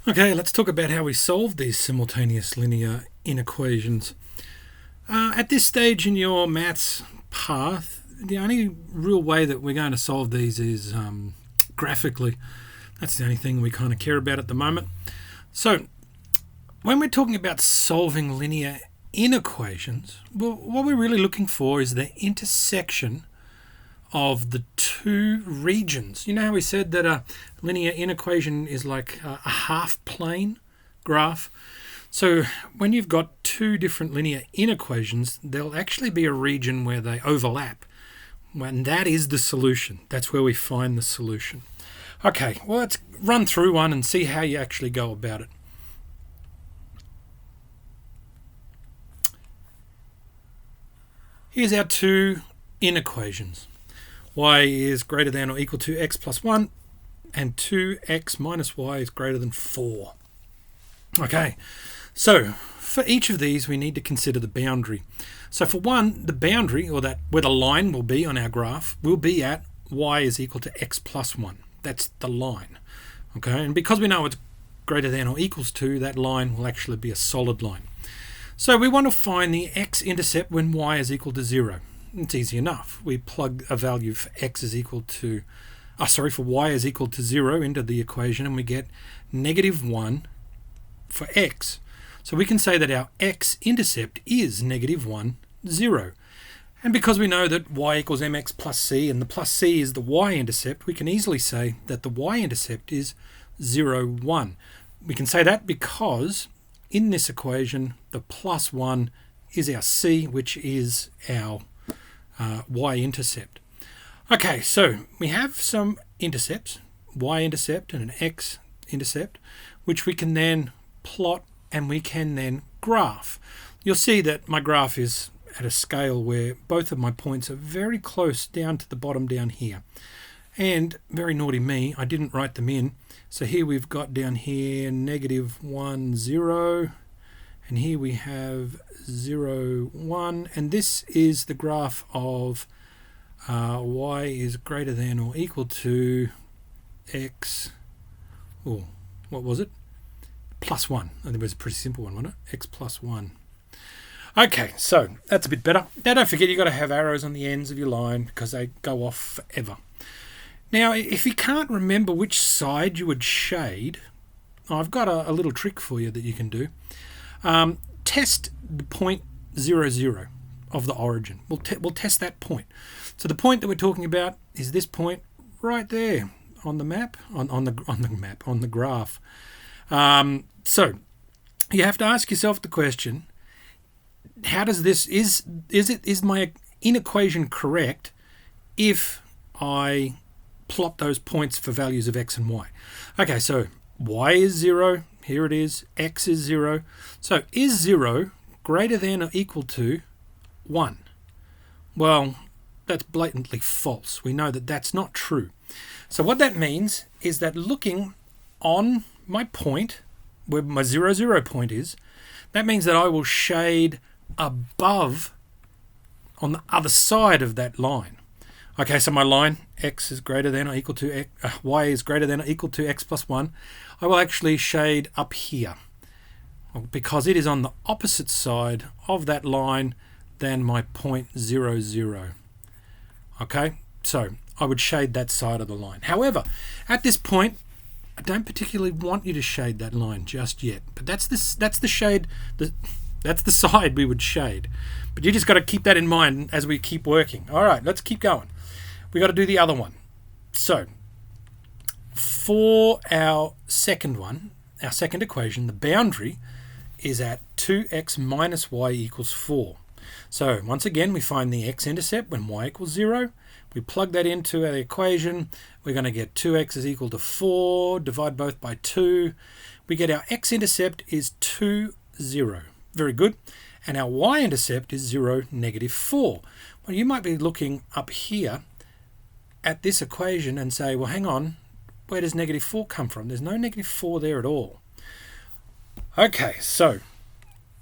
Okay, let's talk about how we solve these simultaneous linear inequations. At this stage in your maths path, the only real way that we're going to solve these is graphically. That's the only thing we kind of care about at the moment. So, when we're talking about solving linear inequations, well, what we're really looking for is the intersection of the two regions. You know how we said that a linear inequation is like a half plane graph? So when you've got two different linear inequations, there'll actually be a region where they overlap. And that is the solution. That's where we find the solution. Okay, well, let's run through one and see how you actually go about it. Here's our two inequations. Y is greater than or equal to x plus 1 and 2x minus y is greater than 4. Okay, so for each of these we need to consider the boundary. So for one, the boundary, or that where the line will be on our graph, will be at y is equal to x plus 1. That's the line. Okay, and because we know it's greater than or equals to, that line will actually be a solid line. So we want to find the x-intercept when y is equal to 0. It's easy enough. We plug a value for x is equal to, for y is equal to 0 into the equation, and we get -1 for x. So we can say that our x-intercept is -1, 0. And because we know that y equals mx plus c, and the plus c is the y-intercept, we can easily say that the y-intercept is 0, 1. We can say that because in this equation, the plus 1 is our c, which is our y-intercept. Okay, so we have some intercepts, y-intercept and an x-intercept, which we can then plot and we can then graph. You'll see that my graph is at a scale where both of my points are very close down to the bottom down here. And very naughty me, I didn't write them in. So here we've got down here -1, 0. And here we have 0, 1, and this is the graph of y is greater than or equal to x, what was it? Plus 1. I think it was a pretty simple one, wasn't it? X plus 1. Okay, so that's a bit better. Now don't forget you've got to have arrows on the ends of your line because they go off forever. Now, if you can't remember which side you would shade, I've got a little trick for you that you can do. Test the point 0, 0 of the origin. We'll test that point. So the point that we're talking about is this point right there on the map, on the graph. So you have to ask yourself the question: how does this is my inequation correct if I plot those points for values of x and y? Okay, so y is 0. Here it is, x is 0. So is 0 greater than or equal to 1? Well, that's blatantly false. We know that that's not true. So what that means is that looking on my point, where my 0, 0 point is, that means that I will shade above on the other side of that line. Okay, so my line, x is greater than or equal to y is greater than or equal to x plus 1. I will actually shade up here because it is on the opposite side of that line than my point 0, 0. Okay, so I would shade that side of the line. However, at this point, I don't particularly want you to shade that line just yet. But that's the shade, that's the side we would shade. But you just got to keep that in mind as we keep working. All right, let's keep going. We got to do the other one. So for our second one, our second equation, the boundary is at 2x minus y equals 4. So once again, we find the x-intercept when y equals 0. We plug that into our equation. We're going to get 2x is equal to 4. Divide both by 2. We get our x-intercept is 2, 0. Very good. And our y-intercept is 0, -4. Well, you might be looking up here at this equation and say, well, hang on, where does -4 come from? There's no -4 there at all. Okay, so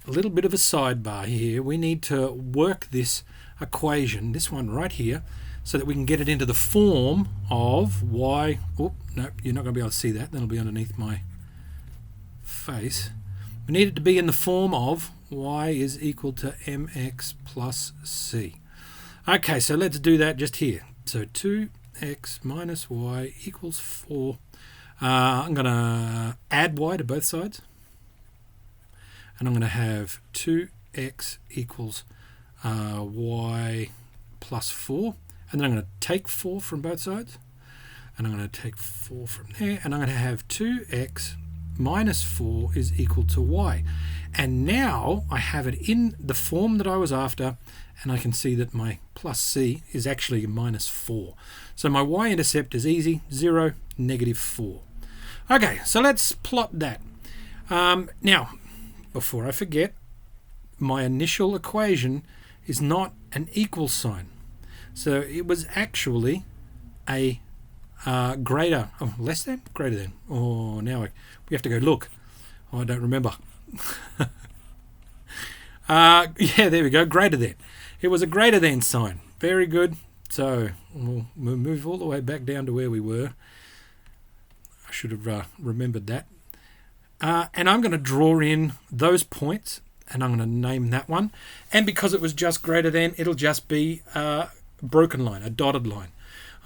a little bit of a sidebar here. We need to work this equation, this one right here, so that we can get it into the form of y. Oh, no, you're not going to be able to see that. That'll be underneath my face. We need it to be in the form of y is equal to mx plus c. Okay, so let's do that just here. So 2x minus y equals 4. I'm going to add y to both sides. And I'm going to have 2x equals y plus 4. And then I'm going to take 4 from both sides. And I'm going to take 4 from there. And I'm going to have 2x minus 4 is equal to y. And now I have it in the form that I was after. And I can see that my plus c is actually minus 4. So my y-intercept is easy. 0, negative 4. Okay, so let's plot that. Now, before I forget, my initial equation is not an equal sign. So it was actually a less than, greater than. Oh, now we have to go look. Oh, I don't remember. Yeah, there we go, greater than. It was a greater than sign. Very good. So we'll move all the way back down to where we were. I should have remembered that. And I'm going to draw in those points, and I'm going to name that one. And because it was just greater than, it'll just be a broken line, a dotted line.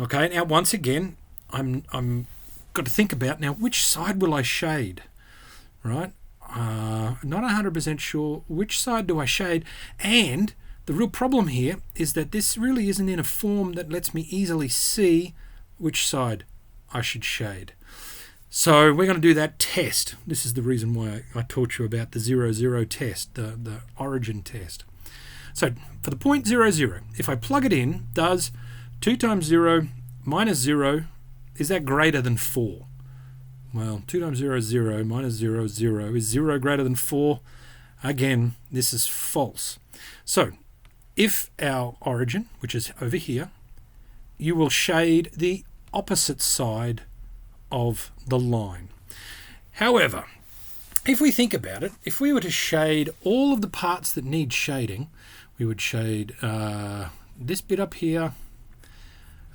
Okay, now once again, I'm got to think about now which side will I shade, right? Not 100% sure which side do I shade, and the real problem here is that this really isn't in a form that lets me easily see which side I should shade. So we're going to do that test. This is the reason why I taught you about the 0, 0 test, the origin test. So for the point 0, 0, if I plug it in, does 2 times 0 minus 0, is that greater than 4? Well, 2 times 0 is 0, minus 0 is 0. Is 0 greater than 4? Again, this is false. So if our origin, which is over here, you will shade the opposite side of the line. However, if we think about it, if we were to shade all of the parts that need shading, we would shade this bit up here,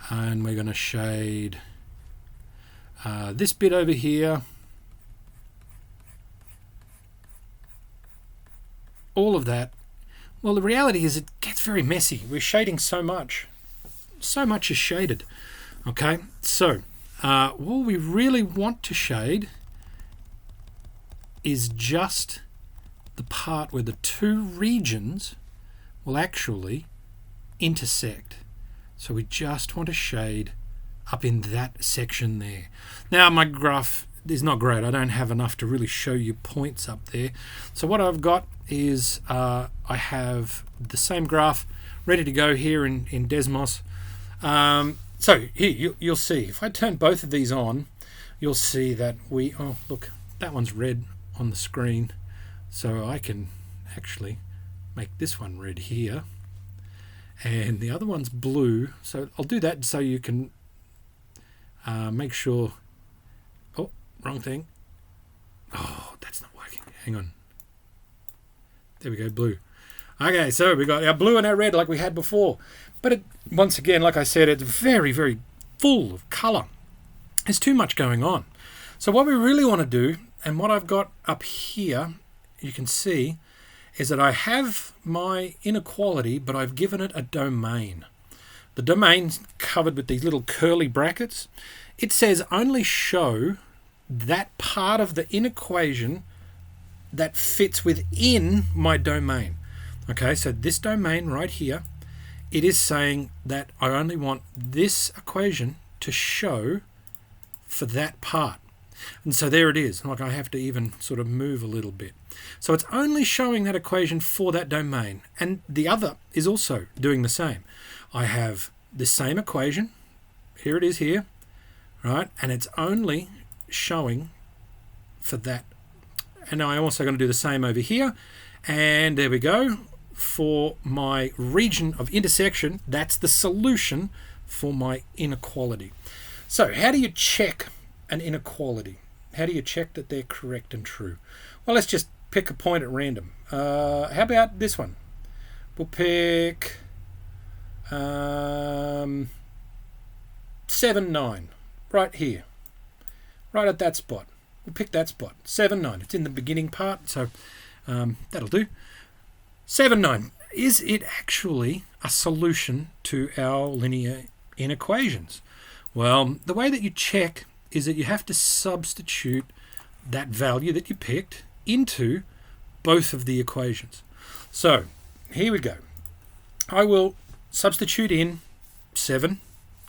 and we're going to shade this bit over here, all of that. Well, the reality is it gets very messy. We're shading so much. So much is shaded. Okay, so all we really want to shade is just the part where the two regions will actually intersect. So we just want to shade up in that section there. Now my graph is not great. I don't have enough to really show you points up there. So what I've got is I have the same graph ready to go here in Desmos. So here you'll see, if I turn both of these on, you'll see that oh look, that one's red on the screen. So I can actually make this one red here. And the other one's blue. So I'll do that so you can make sure. Oh, wrong thing. Oh, that's not working. Hang on. There we go, blue. Okay, so we got our blue and our red like we had before. But once again, like I said, it's very, very full of colour. There's too much going on. So what we really want to do, and what I've got up here, you can see, is that I have my inequality, but I've given it a domain. The domain's covered with these little curly brackets. It says only show that part of the inequation that fits within my domain. Okay, so this domain right here, it is saying that I only want this equation to show for that part. And so there it is. Like I have to even sort of move a little bit. So it's only showing that equation for that domain. And the other is also doing the same. I have the same equation. Here it is here. Right? And it's only showing for that. And I'm also going to do the same over here. And there we go. For my region of intersection, that's the solution for my inequality. So how do you check an inequality? How do you check that they're correct and true? Well, let's just pick a point at random. How about this one? We'll pick 7, 9, right here, right at that spot. We'll pick that spot. 7, 9. It's in the beginning part, so that'll do. 7, 9. Is it actually a solution to our linear inequations? Well, the way that you check is that you have to substitute that value that you picked into both of the equations. So here we go. I will substitute in 7,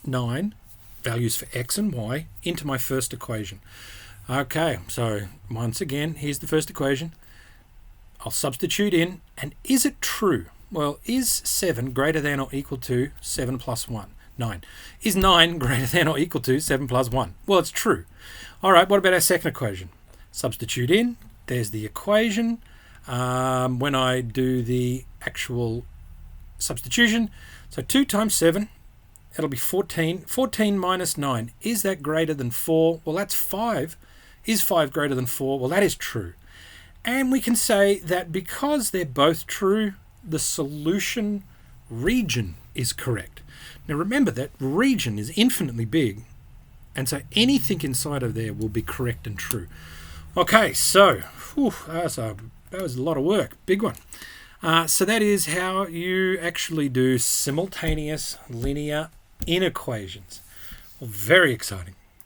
9, values for x and y, into my first equation. Okay, so once again, here's the first equation. I'll substitute in, and is it true? Well, is 7 greater than or equal to 7 plus 1? 9. Is 9 greater than or equal to 7 plus 1? Well, it's true. All right, what about our second equation? Substitute in, there's the equation. When I do the actual substitution, so 2 times 7, it'll be 14. 14 minus 9, is that greater than 4? Well, that's 5. Is 5 greater than 4? Well, that is true. And we can say that because they're both true, the solution region is correct. Now remember that region is infinitely big, and so anything inside of there will be correct and true. Okay, so that was a lot of work, big one. So that is how you actually do simultaneous linear inequations. Well, very exciting.